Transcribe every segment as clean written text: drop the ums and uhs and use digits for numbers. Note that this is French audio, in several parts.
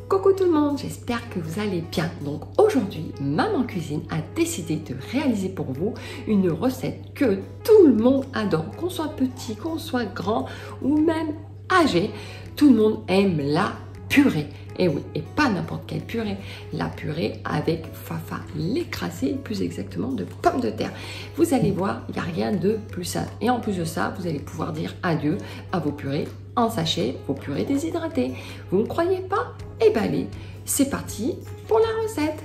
Coucou tout le monde, j'espère que vous allez bien. Donc aujourd'hui, Maman Cuisine a décidé de réaliser pour vous une recette que tout le monde adore. Qu'on soit petit, qu'on soit grand ou même âgé, tout le monde aime la purée. Et oui, et pas n'importe quelle purée, la purée avec Fafa, l'écrasé plus exactement de pommes de terre. Vous allez voir, il n'y a rien de plus simple. Et en plus de ça, vous allez pouvoir dire adieu à vos purées en sachet, vos purées déshydratées. Vous ne croyez pas? Eh bien allez, c'est parti pour la recette.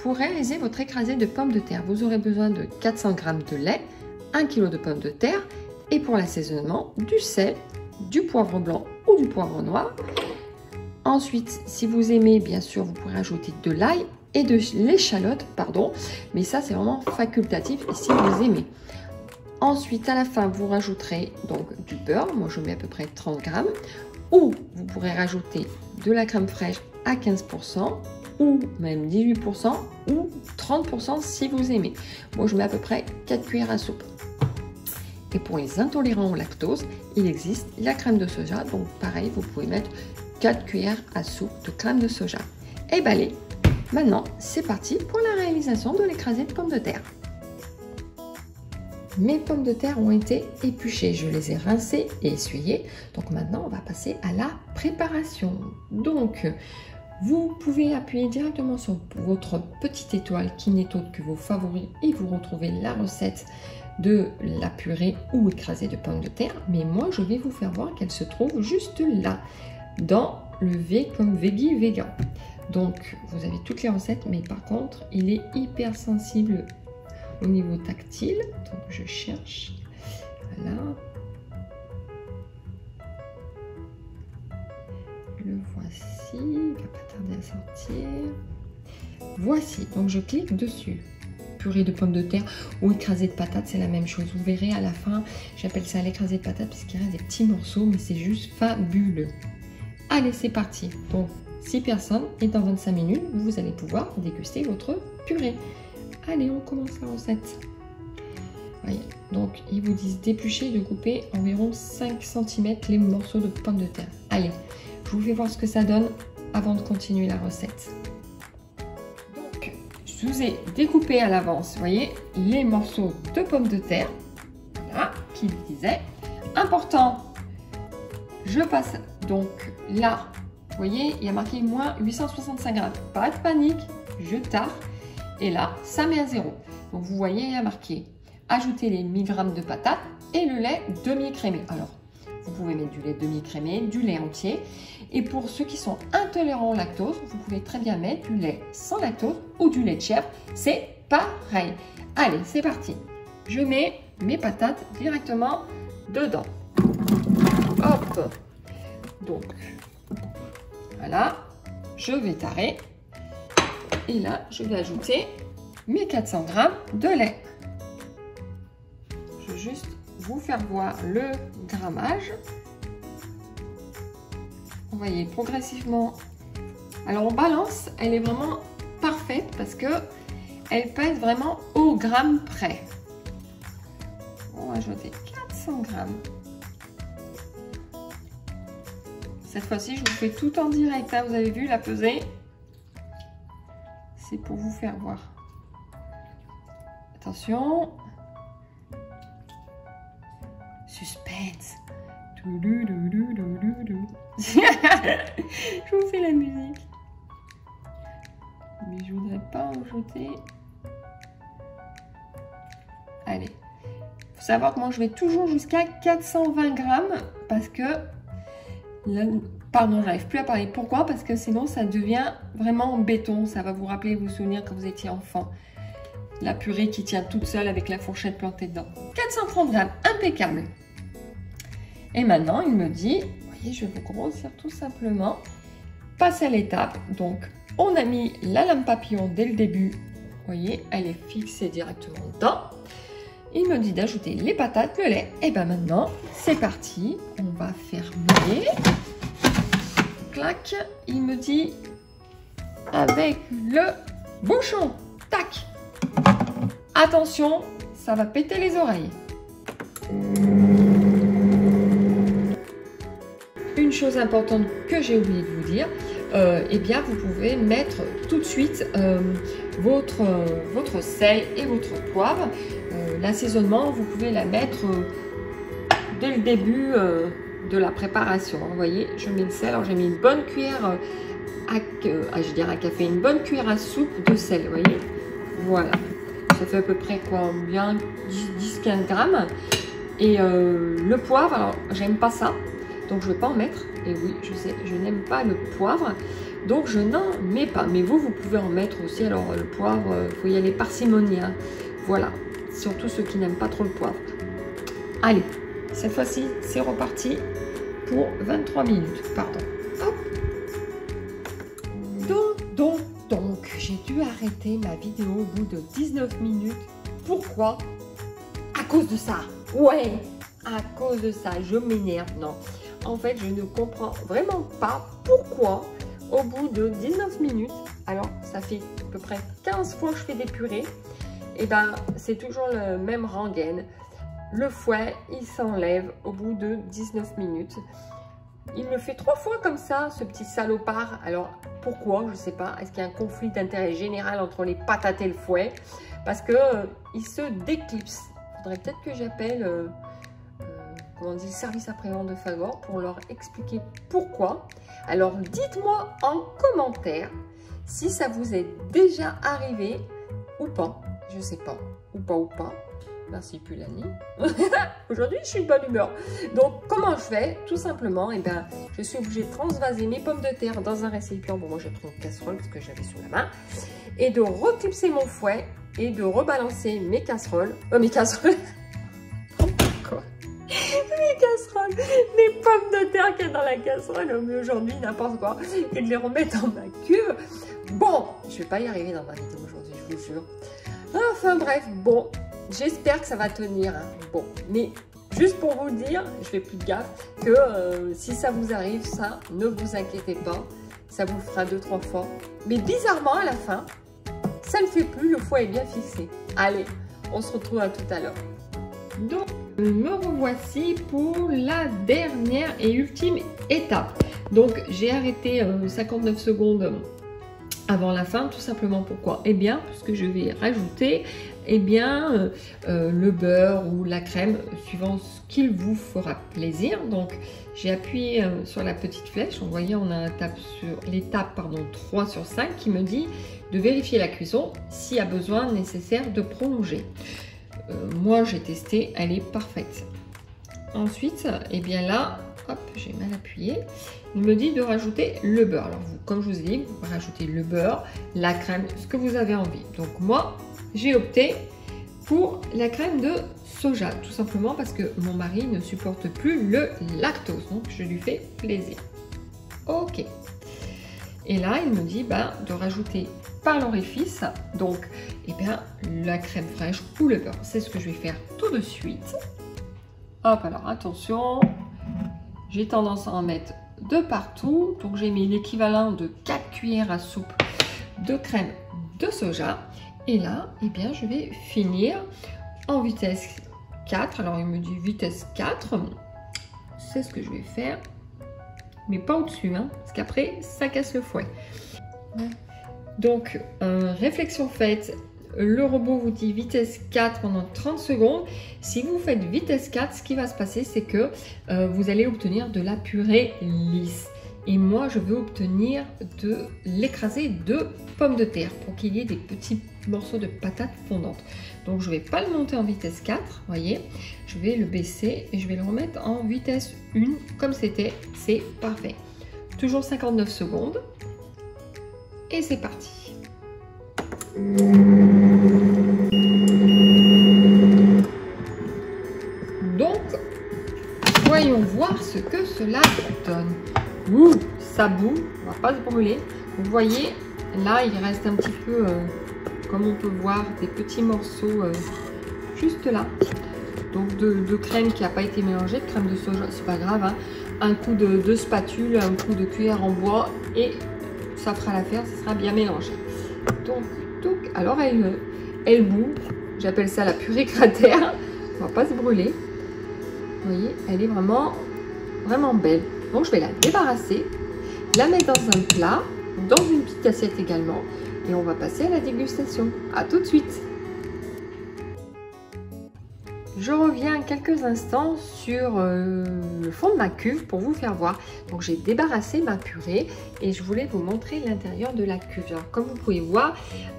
Pour réaliser votre écrasé de pommes de terre, vous aurez besoin de 400 g de lait, 1 kg de pommes de terre et pour l'assaisonnement, du sel, du poivre blanc ou du poivre noir. Ensuite, si vous aimez, bien sûr, vous pourrez ajouter de l'ail et de l'échalote, mais ça c'est vraiment facultatif et si vous aimez. Ensuite, à la fin, vous rajouterez donc du beurre, moi je mets à peu près 30 g, ou vous pourrez rajouter de la crème fraîche à 15%, ou même 18% ou 30% si vous aimez. Moi, je mets à peu près 4 cuillères à soupe. Et pour les intolérants au lactose, il existe la crème de soja. Donc, pareil, vous pouvez mettre 4 cuillères à soupe de crème de soja. Et bien, allez, maintenant, c'est parti pour la réalisation de l'écrasé de pommes de terre. Mes pommes de terre ont été épluchées. Je les ai rincées et essuyées. Donc, maintenant, on va passer à la préparation. Donc, vous pouvez appuyer directement sur votre petite étoile qui n'est autre que vos favoris et vous retrouvez la recette de la purée ou écrasée de pommes de terre. Mais moi, je vais vous faire voir qu'elle se trouve juste là, dans le V comme Veggie Vegan. Donc, vous avez toutes les recettes, mais par contre, il est hyper sensible au niveau tactile. Donc, je cherche. Voilà. Le voici, il va pas tarder à sortir. Voici, donc je clique dessus. Purée de pommes de terre ou écrasé de patates, c'est la même chose. Vous verrez à la fin, j'appelle ça l'écrasé de patates puisqu'il reste des petits morceaux, mais c'est juste fabuleux. Allez, c'est parti. Donc, 6 personnes et dans 25 minutes, vous allez pouvoir déguster votre purée. Allez, on commence la recette. Voyez, donc ils vous disent d'éplucher et de couper environ 5 cm les morceaux de pommes de terre. Allez, je vous fais voir ce que ça donne avant de continuer la recette. Donc, je vous ai découpé à l'avance, vous voyez, les morceaux de pommes de terre. Voilà, qui disait. Important, je passe donc là, vous voyez, il y a marqué moins 865 grammes. Pas de panique, je tare. Et là, ça met à 0. Donc, vous voyez, il y a marqué ajouter les 1000 g de patates et le lait demi-crémé. Alors, vous pouvez mettre du lait demi-crémé, du lait entier. Et pour ceux qui sont intolérants au lactose, vous pouvez très bien mettre du lait sans lactose ou du lait de chèvre. C'est pareil. Allez, c'est parti. Je mets mes patates directement dedans. Hop. Donc, voilà. Je vais tarer. Et là, je vais ajouter mes 400 g de lait. Je vais juste vous faire voir le grammage. Vous voyez progressivement. Alors en balance, elle est vraiment parfaite parce que elle pèse vraiment au gramme près. On va ajouter 400 g. Cette fois-ci, je vous fais tout en direct. Hein. Vous avez vu la pesée? C'est pour vous faire voir. Attention. Suspense. Je vous fais la musique. Mais je voudrais pas en jeter. Allez. Il faut savoir que moi je vais toujours jusqu'à 420 g parce que là, pardon, j'arrive plus à parler. Pourquoi? Parce que sinon ça devient vraiment en béton. Ça va vous rappeler vos souvenirs quand vous étiez enfant. La purée qui tient toute seule avec la fourchette plantée dedans. 430 g, impeccable. Et maintenant, il me dit, vous voyez, je vais vous grossir tout simplement. Passe à l'étape. Donc, on a mis la lame papillon dès le début. Vous voyez, elle est fixée directement dedans. il me dit d'ajouter les patates, le lait. Et bien maintenant, c'est parti. On va fermer. Clac. Il me dit avec le bouchon. Tac. Attention, ça va péter les oreilles. Une chose importante que j'ai oublié de vous dire, eh bien vous pouvez mettre tout de suite votre sel et votre poivre. L'assaisonnement, vous pouvez la mettre dès le début de la préparation. Vous voyez, je mets le sel. Alors j'ai mis une bonne cuillère je dirais à café, une bonne cuillère à soupe de sel. Vous voyez, voilà. Ça fait à peu près quoi, bien 10-15 grammes. Et le poivre, alors j'aime pas ça, donc je ne vais pas en mettre. Et oui, je sais, je n'aime pas le poivre, donc je n'en mets pas. Mais vous pouvez en mettre aussi. Alors le poivre, il faut y aller parcimonie. Hein. Voilà, surtout ceux qui n'aiment pas trop le poivre. Allez, cette fois-ci, c'est reparti pour 23 minutes. Pardon. Hop. Donc, j'ai dû arrêter ma vidéo au bout de 19 minutes. Pourquoi? À cause de ça. Ouais, à cause de ça, je m'énerve. Non, en fait, je ne comprends vraiment pas pourquoi, au bout de 19 minutes, alors ça fait à peu près 15 fois que je fais des purées, et ben c'est toujours le même rengaine. Le fouet, il s'enlève au bout de 19 minutes. Il me fait 3 fois comme ça, ce petit salopard. Alors, pourquoi? Je ne sais pas. Est-ce qu'il y a un conflit d'intérêt général entre les patates et le fouet? Parce que il se déclipse. Il faudrait peut-être que j'appelle comment on dit, le service après-vente de Fagor pour leur expliquer pourquoi. Alors, dites-moi en commentaire si ça vous est déjà arrivé ou pas. Je ne sais pas. Ou pas. Merci Pulani. Aujourd'hui, je suis de bonne humeur. Donc, comment je fais? Tout simplement, eh ben, je suis obligée de transvaser mes pommes de terre dans un récipient. Bon, moi, j'ai pris une casserole parce que j'avais sur la main. Et de reclipser mon fouet et de rebalancer mes casseroles. Mes casseroles. Quoi? Mes casseroles. Les pommes de terre qu'il y a dans la casserole. Mais aujourd'hui, n'importe quoi. Et de les remettre dans ma cuve. Bon, je vais pas y arriver dans ma vidéo aujourd'hui, je vous jure. Enfin, bref, bon. J'espère que ça va tenir. Hein. Bon, mais juste pour vous dire, je fais plus de gaffe, que si ça vous arrive, ça, ne vous inquiétez pas. Ça vous le fera 2-3 fois. Mais bizarrement, à la fin, ça ne fait plus. Le fouet est bien fixé. Allez, on se retrouve à tout à l'heure. Donc, me revoici pour la dernière et ultime étape. Donc, j'ai arrêté 59 secondes avant la fin, tout simplement pourquoi? Eh bien, parce que je vais rajouter le beurre ou la crème, suivant ce qu'il vous fera plaisir. Donc, j'ai appuyé sur la petite flèche. Vous voyez, on a l'étape 3 sur 5 qui me dit de vérifier la cuisson s'il y a besoin nécessaire de prolonger. Moi, j'ai testé, elle est parfaite. Ensuite, eh bien là, hop, j'ai mal appuyé. Il me dit de rajouter le beurre. Alors, comme je vous ai dit, vous pouvez rajouter le beurre, la crème, ce que vous avez envie. Donc, moi, j'ai opté pour la crème de soja, tout simplement parce que mon mari ne supporte plus le lactose. Donc, je lui fais plaisir. Ok. Et là, il me dit de rajouter par l'orifice, donc, la crème fraîche ou le beurre. C'est ce que je vais faire tout de suite. Hop, alors attention, j'ai tendance à en mettre de partout. Donc j'ai mis l'équivalent de 4 cuillères à soupe de crème de soja. Et là, je vais finir en vitesse 4. Alors il me dit vitesse 4. C'est ce que je vais faire. Mais pas au-dessus, hein, parce qu'après, ça casse le fouet. Donc, réflexion faite. Le robot vous dit vitesse 4 pendant 30 secondes. Si vous faites vitesse 4, ce qui va se passer, c'est que vous allez obtenir de la purée lisse. Et moi, je veux obtenir de l'écrasé de pommes de terre pour qu'il y ait des petits morceaux de patates fondantes. Donc, je ne vais pas le monter en vitesse 4, voyez. Je vais le baisser et je vais le remettre en vitesse 1, comme c'était. C'est parfait. Toujours 59 secondes. Et c'est parti. Donc, voyons voir ce que cela donne. Ouh, ça boue, on va pas se brûler. Vous voyez, là, il reste un petit peu, comme on peut voir, des petits morceaux. Je juste là. Donc de crème qui n'a pas été mélangée, de crème de soja, c'est pas grave, hein. Un coup de spatule, un coup de cuillère en bois et ça fera l'affaire, ça sera bien mélangé. Donc alors elle bout, j'appelle ça la purée cratère, on va pas se brûler. Vous voyez, elle est vraiment belle. Donc je vais la débarrasser, la mettre dans un plat, dans une petite assiette également et on va passer à la dégustation. À tout de suite. Je reviens quelques instants sur le fond de ma cuve pour vous faire voir. Donc j'ai débarrassé ma purée et je voulais vous montrer l'intérieur de la cuve. Alors comme vous pouvez voir,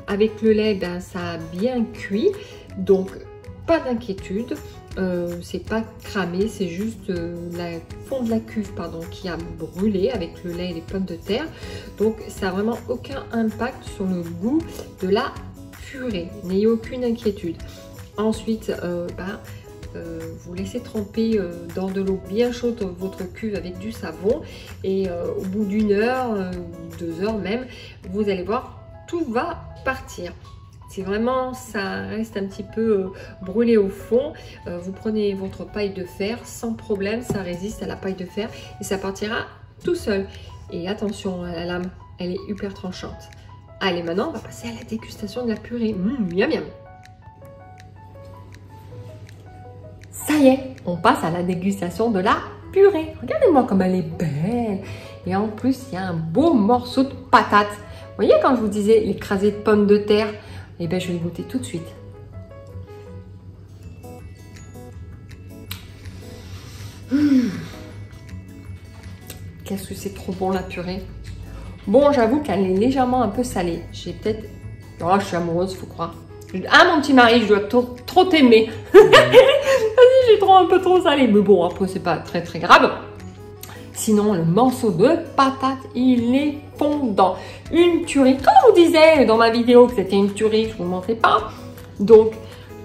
avec le lait, ben, ça a bien cuit. Donc pas d'inquiétude, c'est pas cramé, c'est juste le fond de la cuve qui a brûlé avec le lait et les pommes de terre. Donc ça n'a vraiment aucun impact sur le goût de la purée. N'ayez aucune inquiétude. Ensuite, vous laissez tremper dans de l'eau bien chaude votre cuve avec du savon et au bout d'1 heure, 2 heures même, vous allez voir, tout va partir. Si vraiment ça reste un petit peu brûlé au fond, vous prenez votre paille de fer, sans problème, ça résiste à la paille de fer et ça partira tout seul. Et attention à la lame, elle est hyper tranchante. Allez, maintenant on va passer à la dégustation de la purée. Miam miam. Ça y est, on passe à la dégustation de la purée. Regardez-moi comme elle est belle. Et en plus, il y a un beau morceau de patate. Vous voyez quand je vous disais l'écrasé de pommes de terre? Eh bien, je vais le goûter tout de suite. Qu'est-ce que c'est trop bon la purée. Bon, j'avoue qu'elle est légèrement un peu salée. J'ai peut-être... Oh, je suis amoureuse, faut croire. Ah, mon petit mari, je dois trop t'aimer. Vas-y, j'ai un peu trop salé. Mais bon, après, c'est pas très grave. Sinon, le morceau de patate, il est fondant. Une tuerie. Comme je vous disais dans ma vidéo que c'était une tuerie, je ne vous montrais pas. Donc,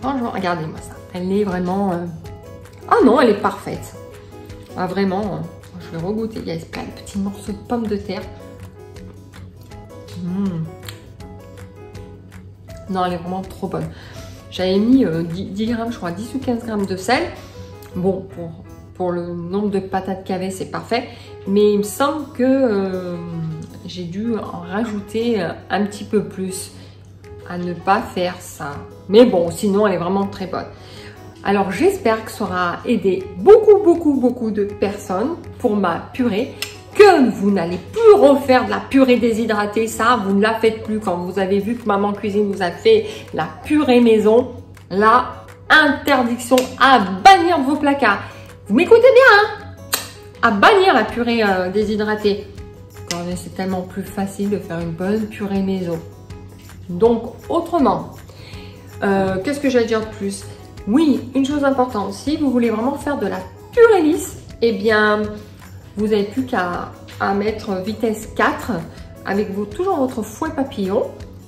franchement, regardez-moi ça. Elle est vraiment... Ah non, elle est parfaite. Ah, vraiment, je vais regoûter. Il y a plein de petits morceaux de pommes de terre. Non, elle est vraiment trop bonne. J'avais mis 10 grammes, je crois, 10 ou 15 grammes de sel. Bon, pour le nombre de patates qu'il y avait, c'est parfait. Mais il me semble que j'ai dû en rajouter un petit peu plus. À ne pas faire ça. Mais bon, sinon, elle est vraiment très bonne. Alors, j'espère que ça aura aidé beaucoup de personnes pour ma purée. Que vous n'allez plus refaire de la purée déshydratée, ça, vous ne la faites plus. Quand vous avez vu que Maman Cuisine vous a fait la purée maison, là, interdiction à bannir vos placards. Vous m'écoutez bien, hein? À bannir la purée déshydratée. C'est tellement plus facile de faire une bonne purée maison. Donc, autrement, qu'est-ce que j'allais dire de plus? Oui, une chose importante, si vous voulez vraiment faire de la purée lisse, eh bien... vous n'avez plus qu'à mettre vitesse 4 avec toujours votre fouet papillon.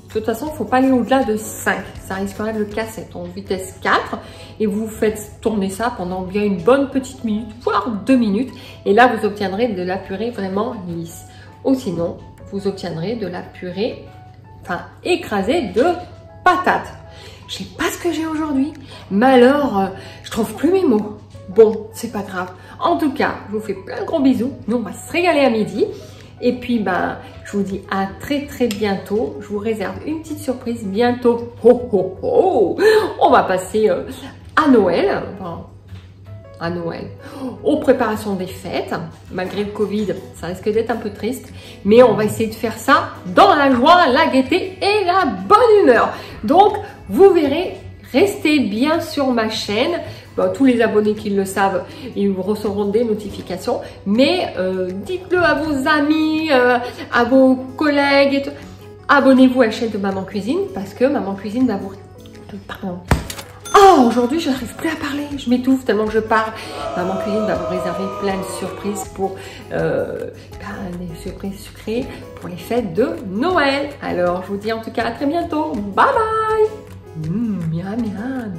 De toute façon, il ne faut pas aller au-delà de 5. Ça risquerait de le casser. Donc vitesse 4 et vous faites tourner ça pendant bien une bonne petite minute, voire 2 minutes. Et là, vous obtiendrez de la purée vraiment lisse. Ou sinon, vous obtiendrez de la purée écrasée de patates. Je ne sais pas ce que j'ai aujourd'hui, mais alors, je trouve plus mes mots. Bon, c'est pas grave. En tout cas, je vous fais plein de gros bisous. Nous, on va se régaler à midi. Et puis, je vous dis à très bientôt. Je vous réserve une petite surprise bientôt. On va passer à Noël. Aux préparations des fêtes. Malgré le Covid, ça risque d'être un peu triste. Mais on va essayer de faire ça dans la joie, la gaieté et la bonne humeur. Donc, vous verrez, restez bien sur ma chaîne. Tous les abonnés qui le savent, ils recevront des notifications. Mais dites-le à vos amis, à vos collègues et tout. Abonnez-vous à la chaîne de Maman Cuisine parce que Maman Cuisine va vous... Pardon. Oh, aujourd'hui, je n'arrive plus à parler. Je m'étouffe tellement que je parle. Maman Cuisine va vous réserver plein de surprises pour des surprises sucrées pour les fêtes de Noël. Alors, je vous dis en tout cas à très bientôt. Bye bye. Miam miam.